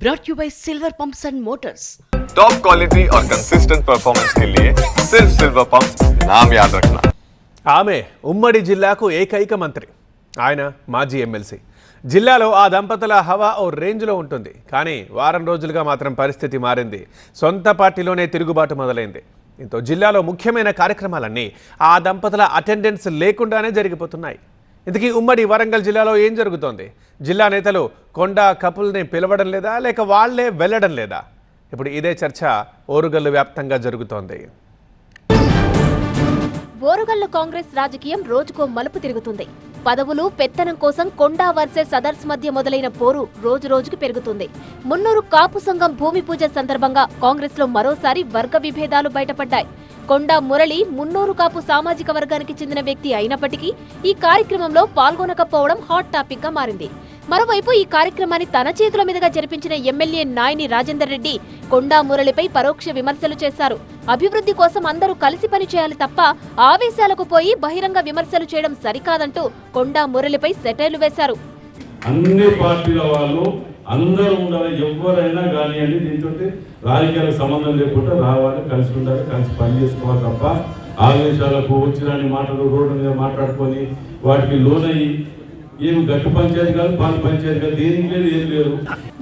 brought you by Silver Pumps and Motors. Top quality और consistent performance के लिए सिर्फ सिल्वर पंप्स नाम याद रखना। ఆమె ఉమ్మడి జిల్లాకు ఏకైక మంత్రి, ఆయన మాజీ ఎమ్మెల్సీ. జిల్లాలో ఆ దంపతుల హవా ఓ రేంజ్లో ఉంటుంది. కానీ వారం రోజులుగా మాత్రం పరిస్థితి మారింది. సొంత పార్టీలోనే తిరుగుబాటు మొదలైంది. దీంతో జిల్లాలో ముఖ్యమైన కార్యక్రమాలన్నీ ఆ దంపతుల అటెండెన్స్ లేకుండానే జరిగిపోతున్నాయి. ఇంతకీ ఉమ్మడి వరంగల్ జిల్లాలో ఏం జరుగుతోంది? జిల్లా నేతలు కొండా కపుల్ని పిలవడం లేదా, లేక వాళ్లే వెళ్లడం లేదా? ఇప్పుడు ఇదే చర్చ ఓరుగల్లు వ్యాప్తంగా జరుగుతోంది. ఓరుగల్లు కాంగ్రెస్ రాజకీయం రోజుకో మలుపు తిరుగుతుంది. పదవులు పెత్తనం కోసం కొండా వర్సెస్ అదర్స్ మధ్య మొదలైన పోరు రోజు రోజుకు పెరుగుతుంది. మున్నూరు కాపు సంఘం భూమి పూజ సందర్భంగా కాంగ్రెస్ లో మరోసారి వర్గ విభేదాలు బయటపడ్డాయి. కొండా మురళి మున్నూరు కాపు సామాజిక వర్గానికి చెందిన వ్యక్తి అయినప్పటికీ ఈ కార్యక్రమంలో పాల్గొనకపోవడం హాట్ టాపిక్ గా మారింది. మరోవైపు ఈ కార్యక్రమాన్ని తన చేతుల మీదుగా జరిపించిన ఎమ్మెల్యే నాయని రాజేందర్ రెడ్డి కొండా మురళిపై పరోక్ష విమర్శలు చేశారు. అభివృద్ధి కోసం అందరూ కలిసి పనిచేయాలి తప్ప ఆవేశాలకు పోయి బహిరంగ విమర్శలు చేయడం సరికాదంటూ కొండా మురళిపై సెటైర్లు వేశారు. అన్ని పార్టీల వాళ్ళు అందరూ ఉండాలి, ఎవరైనా కానివ్వండి, దీంతో రాజకీయాలకు సంబంధం లేకుండా రావాలి, కలిసి ఉండాలి, కలిసి పని చేసుకోవాలి తప్ప ఆవేశాలకు వచ్చిరాని మాటలు రోడ్డు మీద మాట్లాడుకొని వాటికి లోనయ్యి ఏమి గట్టు పంచాయతీ కాదు, పాత పంచాయతీ కాదు, దేనికి లేదు, ఏం లేదు.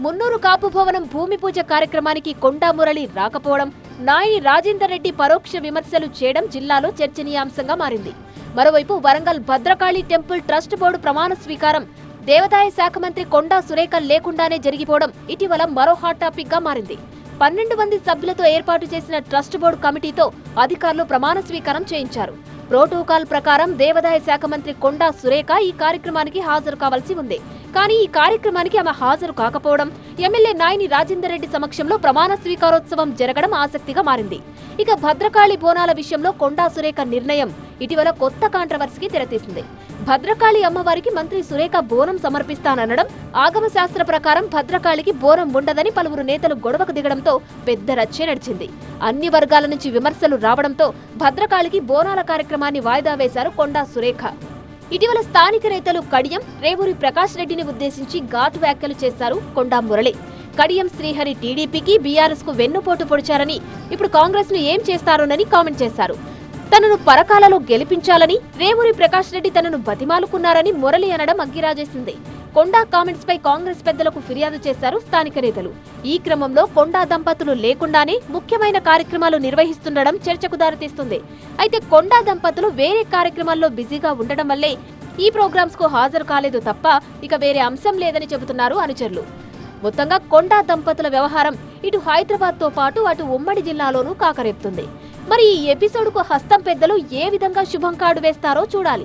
మున్నూరు కాపు భవనం భూమి పూజ కార్యక్రమానికి కొండా మురళి రాకపోవడం, నాయని రాజేందర్ రెడ్డి పరోక్ష విమర్శలు చేయడం జిల్లాలో చర్చనీయాంశంగా మారింది. మరోవైపు Warangal Bhadrakali temple trust board ప్రమాణ స్వీకారం దేవాదాయ శాఖ మంత్రి కొండా సురేఖ లేకుండానే జరిగిపోవడం ఇటీవల మరో హాట్ టాపిక్ గా మారింది. 12 మంది సభ్యులతో ఏర్పాటు చేసిన ట్రస్ట్ బోర్డు కమిటీతో అధికారులు ప్రమాణ స్వీకారం చేయించారు. ప్రోటోకాల్ ప్రకారం దేవాదాయ శాఖ మంత్రి కొండా సురేఖ ఈ కార్యక్రమానికి హాజరు కావాల్సి ఉంది. కానీ ఈ కార్యక్రమానికి ఆమె హాజరు కాకపోవడం, ఎమ్మెల్యే నాయని రాజేందర్ రెడ్డి సమక్షంలో ప్రమాణ స్వీకారోత్సవం జరగడం ఆసక్తిగా మారింది. ఇక భద్రకాళి బోనాల విషయంలో కొండా సురేఖ నిర్ణయం ఇటీవల కొత్త కాంట్రవర్సీకి తెరతీసింది. భద్రకాళి అమ్మవారికి మంత్రి సురేఖ బోనం సమర్పిస్తాననడం, ఆగమ శాస్త్ర ప్రకారం భద్రకాళికి బోనం ఉండదని పలువురు నేతలు గొడవకు దిగడంతో పెద్ద రచ్చే నడిచింది. అన్ని వర్గాల నుంచి విమర్శలు రావడంతో భద్రకాళికి బోనాల కార్యక్రమాన్ని వాయిదా వేశారు కొండా సురేఖ. ఇటీవల స్థానిక నేతలు కడియం, రేవూరి ప్రకాష్ రెడ్డిని ఉద్దేశించి ఘాటు వ్యాఖ్యలు చేశారు కొండా మురళి. కడియం శ్రీహరి టీడీపీకి, బీఆర్ఎస్ కు వెన్నుపోటు పొడిచారని, ఇప్పుడు కాంగ్రెస్ ను ఏం చేస్తారోనని కామెంట్ చేశారు. తనను పరకాలలో గెలిపించాలని రేవూరి ప్రకాష్ రెడ్డి తనను బతిమాలుకున్నారని మురళి అనడం అగ్గిరాజేసింది. కొండా కామెంట్స్ పై కాంగ్రెస్ పెద్దలకు ఫిర్యాదు చేశారు స్థానిక నేతలు. ఈ క్రమంలో కొండా దంపతులు లేకుండానే ముఖ్యమైన కార్యక్రమాలు నిర్వహిస్తుండడం చర్చకు దారితీస్తుంది. అయితే కొండా దంపతులు వేరే కార్యక్రమాల్లో బిజీగా ఉండడం వల్లే ఈ ప్రోగ్రామ్స్ కు హాజరు కాలేదు తప్ప ఇక వేరే అంశం లేదని చెబుతున్నారు అనుచరులు. మొత్తంగా కొండా దంపతుల వ్యవహారం ఇటు హైదరాబాద్ తో పాటు అటు ఉమ్మడి జిల్లాలోనూ కాకరేపుతుంది. మరి ఈ ఎపిసోడ్ కు హస్తం పెద్దలు ఏ విధంగా శుభం కార్డు వేస్తారో చూడాలి.